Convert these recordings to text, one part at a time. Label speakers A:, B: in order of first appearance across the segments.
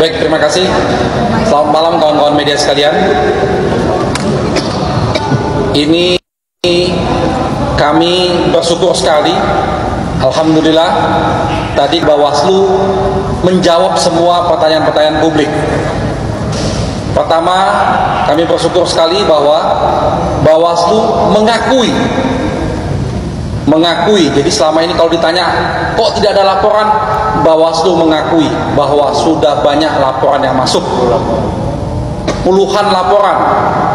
A: Baik, terima kasih. Selamat malam kawan-kawan media sekalian. Ini kami bersyukur sekali, alhamdulillah, tadi Bawaslu menjawab semua pertanyaan-pertanyaan publik. Pertama, kami bersyukur sekali bahwa Bawaslu mengakui. Jadi selama ini kalau ditanya kok tidak ada laporan, Bawaslu mengakui bahwa sudah banyak laporan yang masuk. Puluhan laporan,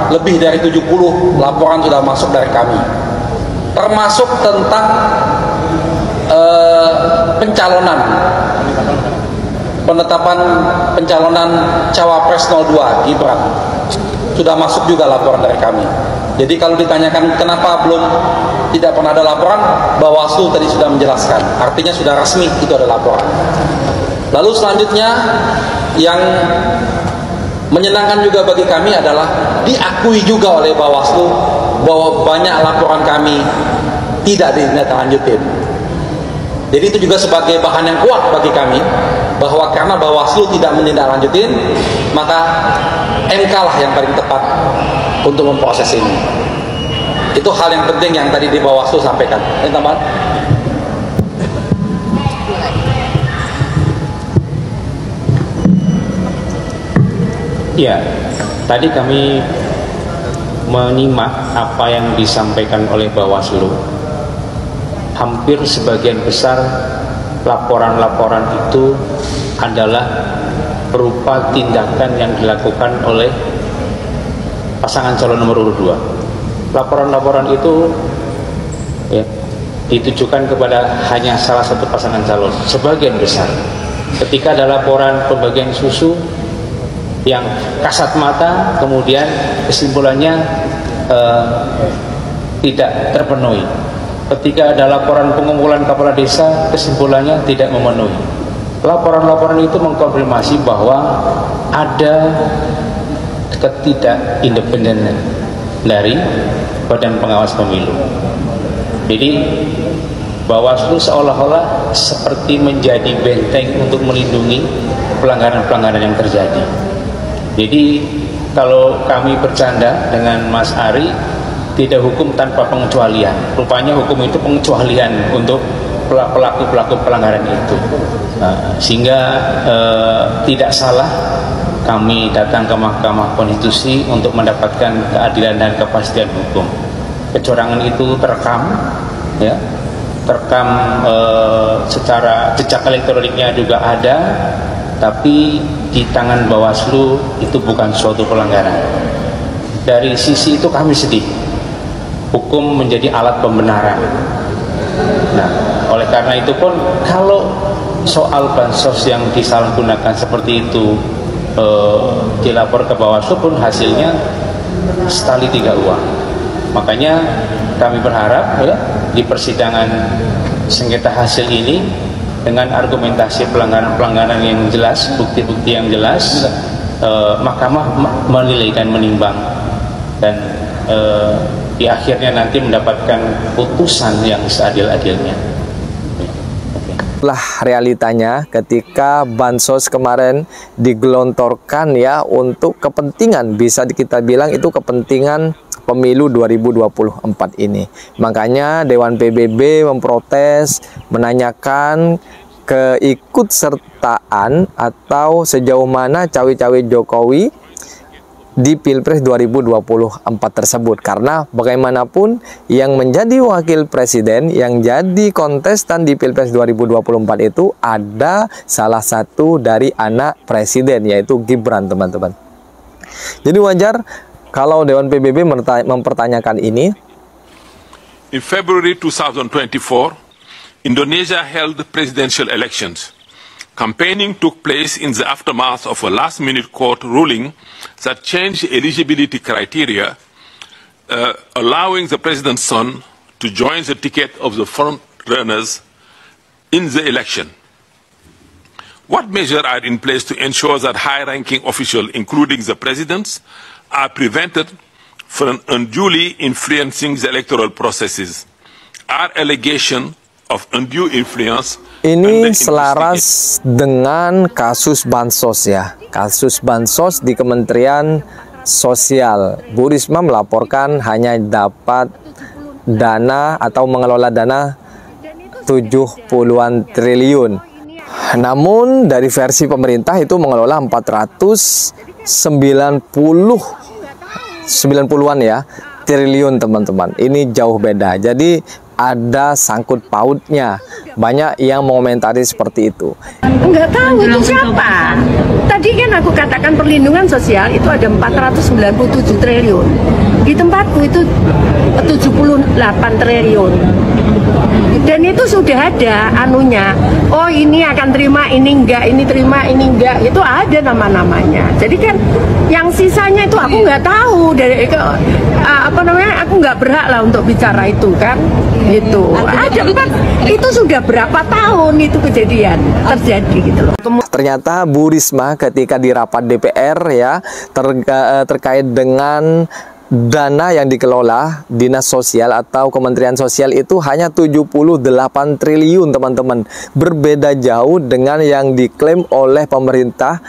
A: lebih dari 70 laporan sudah masuk dari kami, termasuk tentang penetapan pencalonan Cawapres 02 Gibran, sudah masuk juga laporan dari kami. Jadi kalau ditanyakan kenapa tidak pernah ada laporan, Bawaslu tadi sudah menjelaskan, artinya sudah resmi itu ada laporan. Lalu selanjutnya yang menyenangkan juga bagi kami adalah diakui juga oleh Bawaslu bahwa banyak laporan kami tidak ditindaklanjutin. Jadi itu juga sebagai bahan yang kuat bagi kami bahwa karena Bawaslu tidak menindaklanjutin, maka MK lah yang paling tepat untuk memproses ini. Itu hal yang penting yang tadi di Bawaslu sampaikan. Ini tambahan.
B: Ya, tadi kami menyimak apa yang disampaikan oleh Bawaslu. Hampir sebagian besar laporan-laporan itu adalah berupa tindakan yang dilakukan oleh pasangan calon nomor urut 2. Laporan-laporan itu ya, ditujukan kepada hanya salah satu pasangan calon, sebagian besar. Ketika ada laporan pembagian susu yang kasat mata, kemudian kesimpulannya tidak terpenuhi. Ketika ada laporan pengumpulan kepala desa, kesimpulannya tidak memenuhi. Laporan-laporan itu mengkonfirmasi bahwa ada ketidakindependenan dari Badan Pengawas Pemilu. Jadi Bawaslu seolah-olah seperti menjadi benteng untuk melindungi pelanggaran-pelanggaran yang terjadi. Jadi kalau kami bercanda dengan Mas Ari, tidak hukum tanpa pengecualian. Rupanya hukum itu pengecualian untuk pelaku-pelaku pelanggaran itu. Sehingga tidak salah kami datang ke Mahkamah Konstitusi untuk mendapatkan keadilan dan kepastian hukum. Kecurangan itu terekam, ya, secara jejak elektroniknya juga ada, tapi di tangan Bawaslu itu bukan suatu pelanggaran. Dari sisi itu kami sedih. Hukum menjadi alat pembenaran. Nah, oleh karena itu pun kalau soal bansos yang disalahgunakan seperti itu dilapor ke Bawaslu pun hasilnya setali 3 uang. Makanya kami berharap ya, di persidangan sengketa hasil ini dengan argumentasi pelanggaran-pelanggaran yang jelas, bukti-bukti yang jelas, Mahkamah menilai dan menimbang, dan di akhirnya nanti mendapatkan putusan yang seadil-adilnya.
C: Lah realitanya ketika bansos kemarin digelontorkan ya untuk kepentingan, bisa kita bilang itu kepentingan pemilu 2024 ini. Makanya Dewan PBB memprotes, menanyakan keikutsertaan atau sejauh mana cawe-cawe Jokowi di Pilpres 2024 tersebut. Karena bagaimanapun yang menjadi wakil presiden, yang jadi kontestan di Pilpres 2024 itu ada salah satu dari anak presiden, yaitu Gibran, teman-teman. Jadi wajar kalau Dewan PBB mempertanyakan ini.
D: In February 2024, Indonesia held presidential elections. Campaigning took place in the aftermath of a last-minute court ruling that changed eligibility criteria, allowing the president's son to join the ticket of the front-runners in the election. What measures are in place to ensure that high-ranking officials, including the presidents, are prevented from unduly influencing the electoral processes? Are allegations of undue influence.
C: Ini selaras dengan kasus bansos ya. Kasus bansos di Kementerian Sosial. Bu Risma melaporkan hanya dapat dana atau mengelola dana 70-an triliun. Namun dari versi pemerintah itu mengelola 490-an ya triliun teman-teman. Ini jauh beda. Jadi ada sangkut pautnya. Banyak yang mengomentari seperti itu.
E: Enggak tahu itu siapa. Tadi kan aku katakan perlindungan sosial itu ada 497 triliun. Di tempatku itu 78 triliun. Dan itu sudah ada anunya. Oh ini akan terima, ini enggak, ini terima, ini enggak. Itu ada nama-namanya. Jadi kan yang sisanya itu aku nggak tahu dari aku nggak berhak lah untuk bicara itu kan. Gitu. Ada itu sudah berapa tahun itu kejadian terjadi gitu loh.
C: Ternyata Bu Risma ketika di rapat DPR ya terkait dengan dana yang dikelola Dinas Sosial atau Kementerian Sosial itu hanya 78 triliun teman-teman. Berbeda jauh dengan yang diklaim oleh pemerintah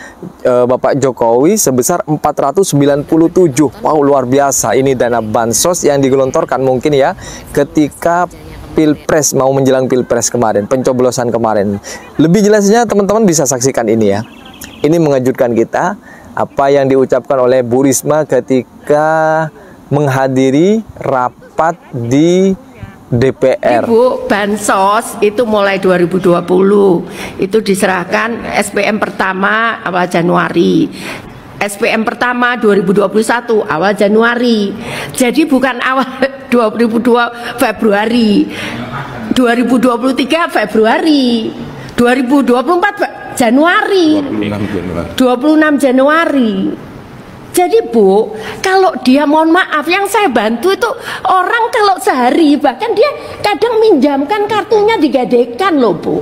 C: Bapak Jokowi sebesar 497. Wow, luar biasa. Ini dana bansos yang digelontorkan mungkin ya ketika Pilpres, mau menjelang Pilpres kemarin, pencoblosan kemarin. Lebih jelasnya teman-teman bisa saksikan ini ya. Ini mengejutkan kita. Apa yang diucapkan oleh Bu Risma ketika menghadiri rapat di DPR.
E: Ibu, bansos itu mulai 2020 itu diserahkan SPM pertama awal Januari, SPM pertama 2021 awal Januari. Jadi bukan awal 2022 Februari, 2023 Februari, 2024 Januari, 26 Januari. Jadi Bu, kalau dia mohon maaf yang saya bantu itu orang kalau sehari bahkan dia kadang minjamkan kartunya digadekan loh Bu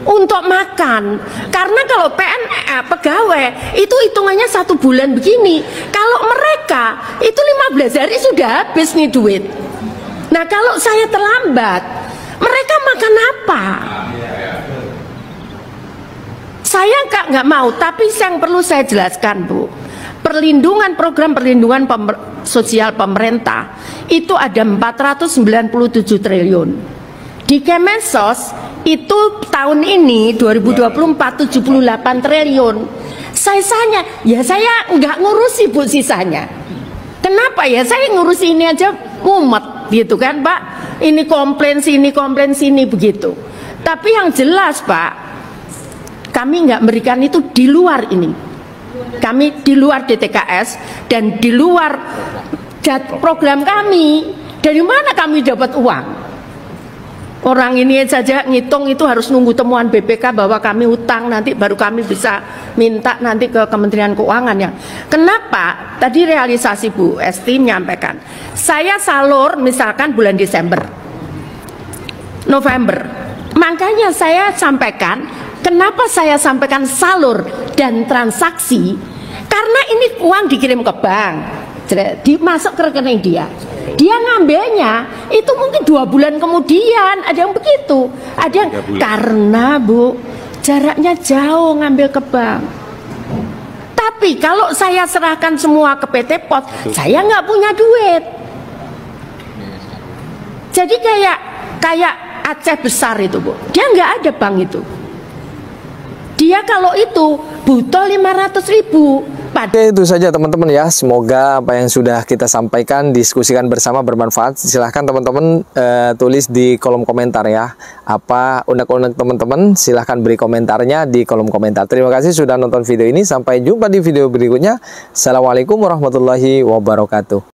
E: untuk makan. Karena kalau pegawai itu hitungannya 1 bulan begini. Kalau mereka itu 15 hari sudah habis nih duit. Nah kalau saya terlambat, mereka makan apa? Saya nggak mau, tapi yang perlu saya jelaskan Bu, program perlindungan sosial pemerintah itu ada 497 triliun. Di Kemensos itu tahun ini 2024 78 triliun. Sisanya ya saya nggak ngurusi Bu sisanya. Kenapa ya saya ngurusi ini aja mumet gitu kan Pak? Ini komplain sini begitu. Tapi yang jelas Pak, kami nggak memberikan itu di luar ini. Kami di luar DTKS dan di luar program kami. Dari mana kami dapat uang? Orang ini saja ngitung itu harus nunggu temuan BPK bahwa kami utang, nanti baru kami bisa minta nanti ke Kementerian Keuangan ya. Kenapa? Tadi realisasi Bu Esti menyampaikan. Saya salur misalkan bulan Desember, November. Makanya saya sampaikan, kenapa saya sampaikan salur dan transaksi? Karena ini uang dikirim ke bank, dimasuk ke rekening dia. Dia ngambilnya itu mungkin 2 bulan kemudian, ada yang begitu, ada yang karena Bu jaraknya jauh ngambil ke bank. Tapi kalau saya serahkan semua ke PT POS, saya nggak punya duit. Jadi kayak Aceh besar itu Bu, dia nggak ada bank itu. Dia kalau itu butuh 500.000.
C: Oke, itu saja teman-teman ya. Semoga apa yang sudah kita sampaikan, diskusikan bersama bermanfaat. Silahkan teman-teman tulis di kolom komentar ya. Apa unek-unek teman-teman, silahkan beri komentarnya di kolom komentar. Terima kasih sudah nonton video ini. Sampai jumpa di video berikutnya. Assalamualaikum warahmatullahi wabarakatuh.